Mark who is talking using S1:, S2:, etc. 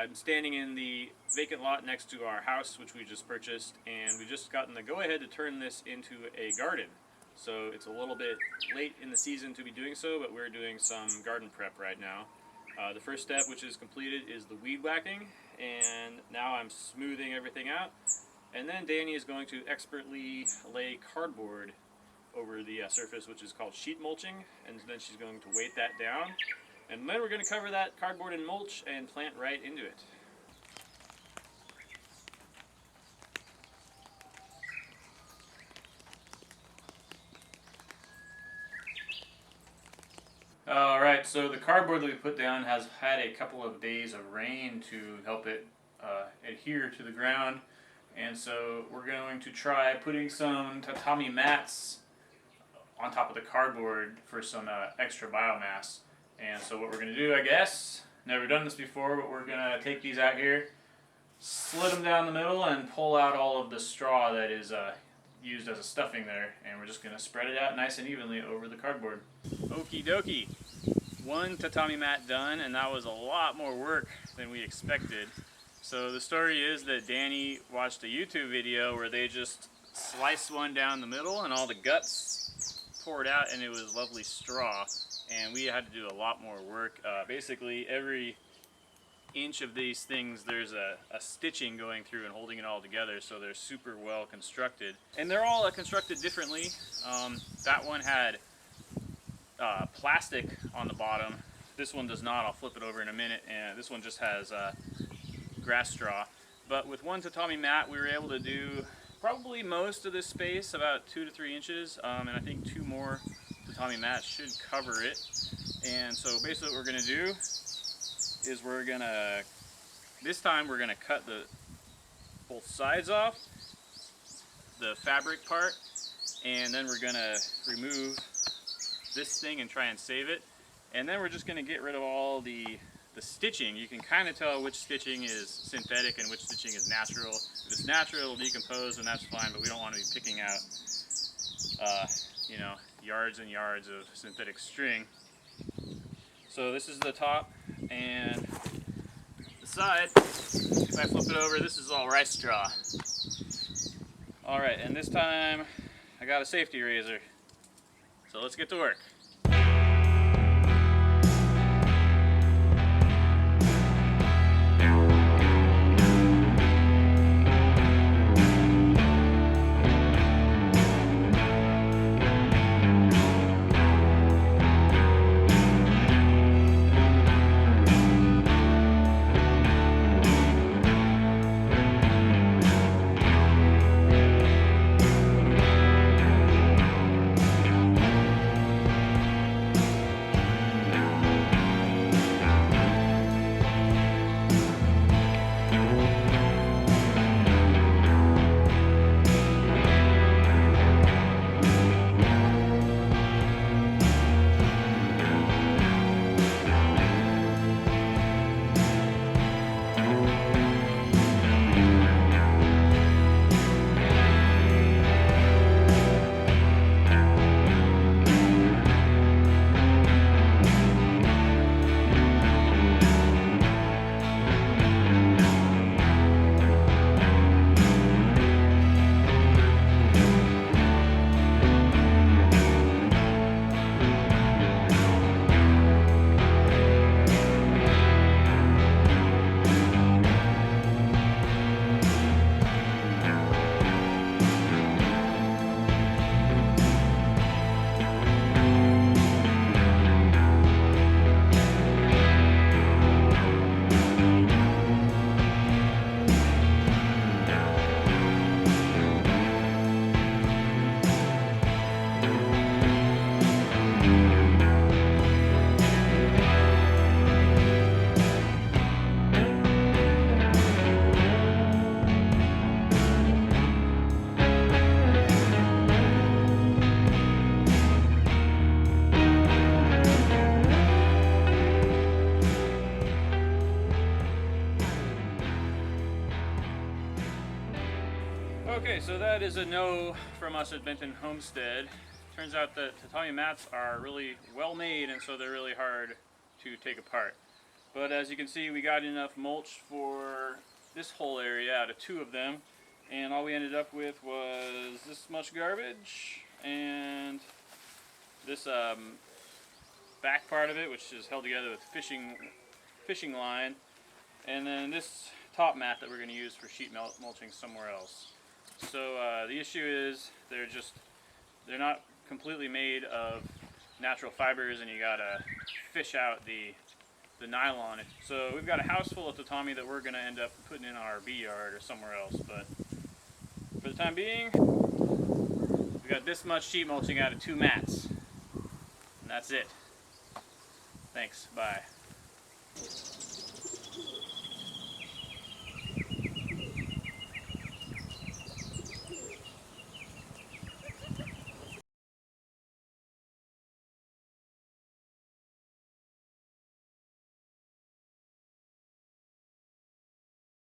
S1: I'm standing in the vacant lot next to our house, which we just purchased, and we've just gotten the go-ahead to turn this into a garden. So it's a little bit late in the season to be doing so, but we're doing some garden prep right now. The first step, which is completed, is the weed whacking, and now I'm smoothing everything out. And then Danny is going to expertly lay cardboard over the surface, which is called sheet mulching, and then she's going to weight that down. And then we're going to cover that cardboard in mulch and plant right into it. Alright, so the cardboard that we put down has had a couple of days of rain to help it adhere to the ground. And so we're going to try putting some tatami mats on top of the cardboard for some extra biomass. And so what we're going to do, I guess, never done this before, but we're going to take these out here, slit them down the middle, and pull out all of the straw that is used as a stuffing there. And we're just going to spread it out nice and evenly over the cardboard. Okie dokie. One tatami mat done, and that was a lot more work than we expected. So the story is that Danny watched a YouTube video where they just sliced one down the middle and all the guts poured out, and it was lovely straw. And we had to do a lot more work. Basically, every inch of these things, there's a stitching going through and holding it all together, so they're super well constructed. And they're all constructed differently. That one had plastic on the bottom. This one does not. I'll flip it over in a minute. And this one just has grass straw. But with one tatami mat, we were able to do probably most of this space, about 2 to 3 inches, and I think 2 more tatami mats should cover it. And so basically what we're going to do is this time we're going to cut both sides off, the fabric part, and then we're going to remove this thing and try and save it. And then we're just going to get rid of all the stitching. You can kind of tell which stitching is synthetic and which stitching is natural. If it's natural, it'll decompose, and that's fine, but we don't want to be picking out you know, yards and yards of synthetic string. So this is the top, and the side, if I flip it over, this is all rice straw. Alright, and this time I got a safety razor. So let's get to work. Okay, so that is a no from us at Benton Homestead. Turns out that tatami mats are really well made, and so they're really hard to take apart. But as you can see, we got enough mulch for this whole area out of 2 of them. And all we ended up with was this much garbage and this back part of it, which is held together with fishing line, and then this top mat that we're going to use for sheet mulching somewhere else. So the issue is they're not completely made of natural fibers, and you gotta fish out the nylon. So we've got a house full of tatami that we're gonna end up putting in our bee yard or somewhere else, but for the time being, we got this much sheet mulching out of 2 mats, and that's it. Thanks, bye.